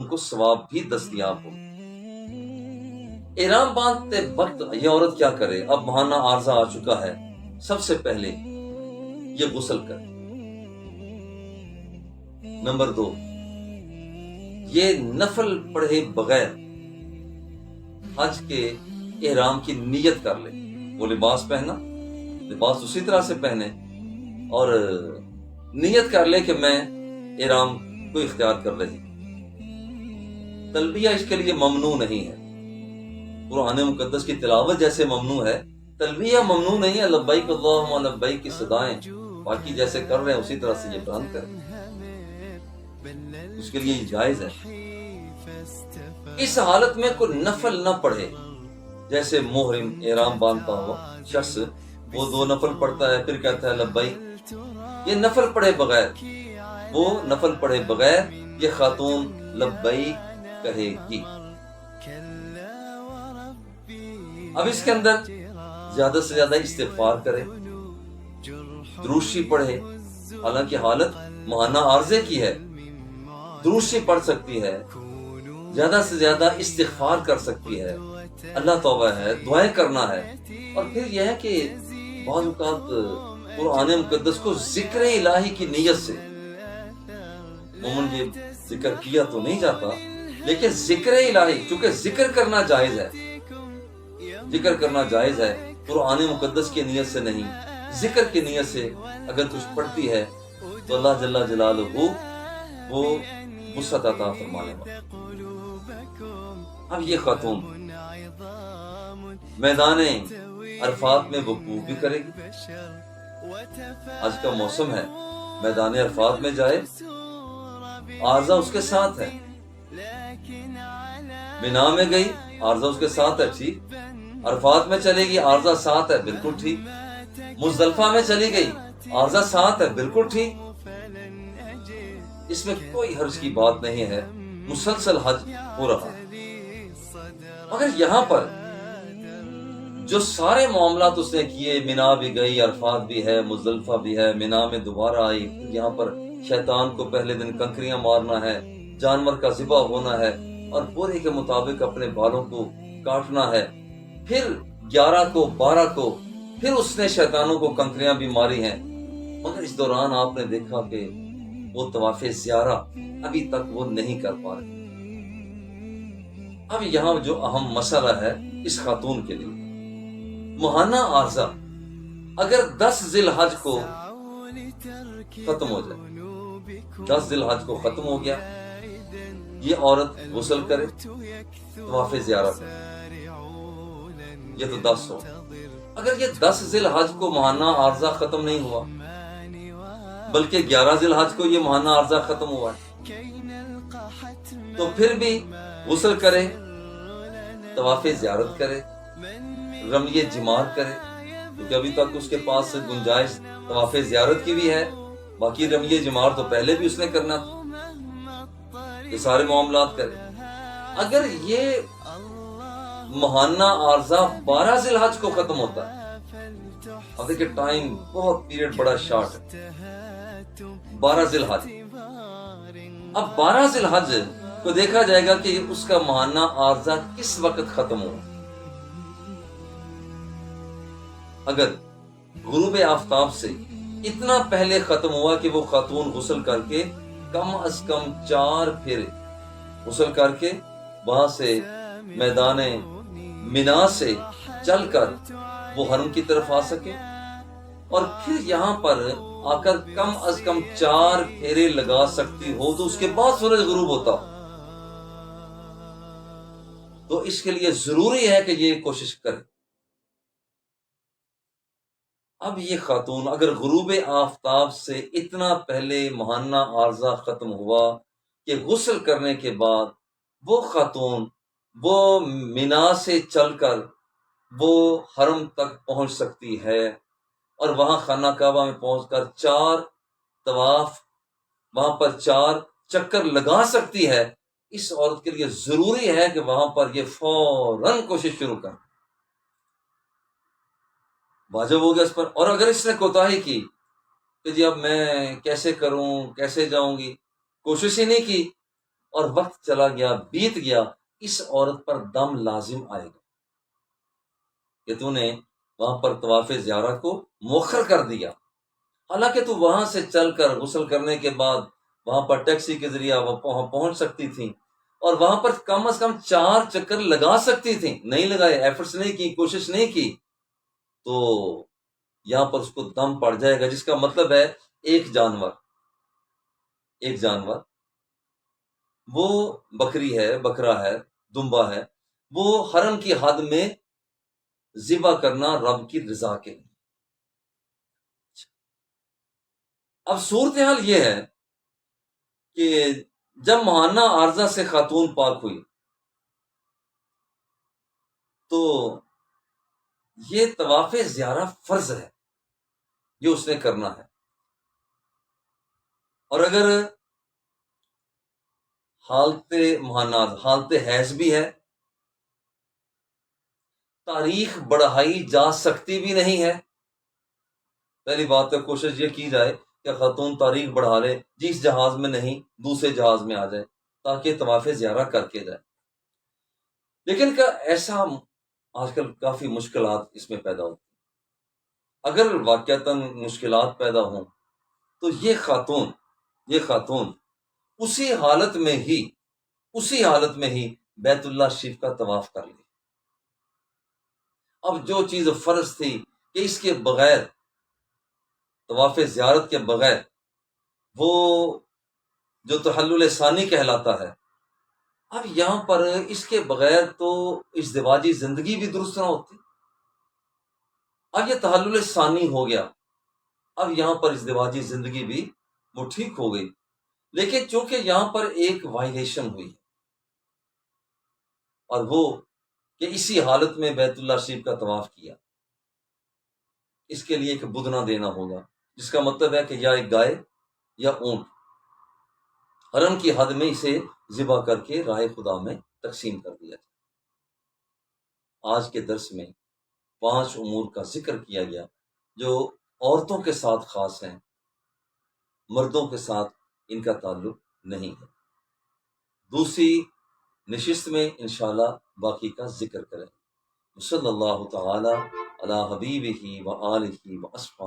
ان کو ثواب بھی دستیاب ہو۔ احرام باندھتے وقت یہ عورت کیا کرے؟ اب ماہانہ عارضہ آ چکا ہے، سب سے پہلے یہ غسل کرے۔ نمبر 2، یہ نفل پڑھے بغیر حج کے احرام کی نیت کر لے۔ وہ لباس پہنا، لباس اسی طرح سے پہنے اور نیت کر لے کہ میں احرام کو اختیار کر رہی۔ تلبیہ اس کے لیے ممنوع نہیں ہے، قرآن مقدس کی تلاوت جیسے ممنوع ہے، تلبیہ ممنوع نہیں ہے۔ لبیک اللہم لبیک کی صدائیں باقی جیسے کر رہے ہیں اسی طرح سے یہ بیان کریں، اس کے لیے یہ جائز ہے۔ اس حالت میں کوئی نفل نہ پڑھے، جیسے محرم احرام باندھتا ہوا شخص وہ 2 نفل پڑھتا ہے پھر کہتا ہے لبیک، یہ نفل پڑھے بغیر، وہ نفل پڑھے بغیر یہ خاتون لبیک کہے گی۔ اب اس کے اندر زیادہ سے زیادہ استغفار کرے، دروشی پڑھے، حالانکہ حالت ماہانہ عارضے کی ہے، دروشی پڑھ سکتی ہے، زیادہ سے زیادہ استغفار کر سکتی ہے، اللہ توبہ ہے، دعائیں کرنا ہے۔ اور پھر یہ ہے کہ بعض اوقات قرآن مقدس کو ذکر الہی کی نیت سے، عموماً یہ ذکر کیا تو نہیں جاتا، لیکن ذکر الہی چونکہ ذکر کرنا جائز ہے، ذکر کرنا جائز ہے، قرآن مقدس کی نیت سے نہیں، ذکر کی نیت سے اگر کچھ پڑھتی ہے تو اللہ جل جلالہ وہ وسعت عطا فرمانے والا۔ اب یہ خاتون میدان عرفات میں وقوف بھی کرے گی، آج کا موسم ہے، میدان عرفات میں جائے، عارضہ اس کے ساتھ ہے، منا میں گئی عارضہ اس کے ساتھ ہے، ٹھیک، عرفات میں چلے گی عارضہ ساتھ ہے، بالکل ٹھیک، مزدلفہ میں چلی گئی عارضہ ساتھ ہے، بالکل ٹھیک، اس میں کوئی حرج کی بات نہیں ہے، مسلسل حج ہو رہا ہے۔ مگر یہاں پر جو سارے معاملات اس نے کیے، منا بھی گئی، عرفات بھی ہے، مزدلفہ بھی ہے، منا میں دوبارہ آئی، یہاں پر شیطان کو پہلے دن کنکریاں مارنا ہے، جانور کا ذبح ہونا ہے اور پورے کے مطابق اپنے بالوں کو کاٹنا ہے، پھر 11 کو 12 کو پھر اس نے شیطانوں کو کنکریاں بھی ماری ہیں، مگر اس دوران آپ نے دیکھا کہ وہ طواف زیارہ ابھی تک وہ نہیں کر پا رہے۔ اب یہاں جو اہم مسئلہ ہے اس خاتون کے لیے، ماہانہ عارضہ اگر 10 ذی الحج کو ختم ہو جائے، 10 ذی الحج کو ختم ہو گیا، یہ عورت غسل کرے، طواف زیارہ کرے، یہ تو 10 ہو۔ اگر یہ 10 ذی الحج کو ماہانہ عارضہ ختم نہیں ہوا، بلکہ 11 ذی الحج کو یہ ماہانہ عارضہ ختم ہوا ہے، تو پھر بھی غسل کرے، طواف زیارت کرے، رمی جمار کرے، کیونکہ ابھی تک اس کے پاس گنجائش طواف زیارت کی بھی ہے، باقی رمی جمار تو پہلے بھی اس نے کرنا تھا، یہ سارے معاملات کرے۔ اگر یہ ماہانہ عارضہ 12 ذی الحج کو ختم ہوتا ہے، اب دیکھیں ٹائم بہت پیریڈ بڑا شارٹ ہے، 12 ذی الحج، اب 12 ذی الحج کو دیکھا جائے گا کہ اس کا ماہانہ عارضہ کس وقت ختم ہوا۔ اگر غروب آفتاب سے اتنا پہلے ختم ہوا کہ وہ خاتون غسل کر کے کم از کم 4 پھر غسل کر کے وہاں سے میدان منا سے چل کر وہ حرم کی طرف آ سکے، اور پھر یہاں پر آ کر کم از کم 4 پھیرے لگا سکتی ہو تو اس کے بعد سورج غروب ہوتا، تو اس کے لیے ضروری ہے کہ یہ کوشش کرے۔ اب یہ خاتون اگر غروب آفتاب سے اتنا پہلے ماہانہ عارضہ ختم ہوا کہ غسل کرنے کے بعد وہ خاتون وہ منا سے چل کر وہ حرم تک پہنچ سکتی ہے اور وہاں خانہ کعبہ میں پہنچ کر 4 طواف، وہاں پر 4 چکر لگا سکتی ہے، اس عورت کے لیے ضروری ہے کہ وہاں پر یہ فوراً کوشش شروع کر، واجب ہو گیا اس پر۔ اور اگر اس نے کوتاہی کی کہ جی اب میں کیسے کروں، کیسے جاؤں گی، کوشش ہی نہیں کی، اور وقت چلا گیا، بیت گیا، اس عورت پر دم لازم آئے گا کہ تو نے وہاں پر طواف زیارہ کو مؤخر کر دیا، حالانکہ تو وہاں سے چل کر غسل کرنے کے بعد وہاں پر ٹیکسی کے ذریعے وہاں پہنچ سکتی تھی، اور وہاں پر کم از کم 4 چکر لگا سکتی تھی، نہیں لگائے، ایفرٹس نہیں کی، کوشش نہیں کی، تو یہاں پر اس کو دم پڑ جائے گا، جس کا مطلب ہے ایک جانور وہ بکری ہے، بکرا ہے، دمبا ہے، وہ حرم کی حد میں ذبح کرنا رب کی رضا کے لیے۔ اب صورتحال یہ ہے کہ جب ماہانہ عارضہ سے خاتون پاک ہوئی تو یہ طواف زیارہ فرض ہے، یہ اس نے کرنا ہے، اور اگر حالت مہانات، حالت حیض بھی ہے، تاریخ بڑھائی جا سکتی بھی نہیں ہے۔ پہلی بات تو کوشش یہ کی جائے کہ خاتون تاریخ بڑھا لے، جس جہاز میں نہیں دوسرے جہاز میں آ جائے تاکہ طواف زیارہ کر کے جائے، لیکن کیا ایسا آج کل کافی مشکلات اس میں پیدا ہوتی، اگر واقعتاً مشکلات پیدا ہوں تو یہ خاتون اسی حالت میں ہی بیت اللہ شریف کا طواف کر لی۔ اب جو چیز فرض تھی کہ اس کے بغیر، طواف زیارت کے بغیر، وہ جو تحلل ثانی کہلاتا ہے، اب یہاں پر اس کے بغیر تو ازدواجی زندگی بھی درست نہ ہوتی، اب یہ تحلل ثانی ہو گیا، اب یہاں پر ازدواجی زندگی بھی وہ ٹھیک ہو گئی، لیکن چونکہ یہاں پر ایک وائلیشن ہوئی، اور وہ کہ اسی حالت میں بیت اللہ شریف کا طواف کیا، اس کے لیے ایک بدنہ دینا ہوگا، جس کا مطلب ہے کہ یا ایک گائے یا اونٹ حرم کی حد میں اسے ذبح کر کے راہ خدا میں تقسیم کر دیا جائے۔ آج کے درس میں 5 امور کا ذکر کیا گیا جو عورتوں کے ساتھ خاص ہیں، مردوں کے ساتھ ان کا تعلق نہیں ہے۔ دوسری نشست میں انشاءاللہ باقی کا ذکر کریں۔ صلی اللہ تعالی علی حبیبہ و آلہ و اصحابہ۔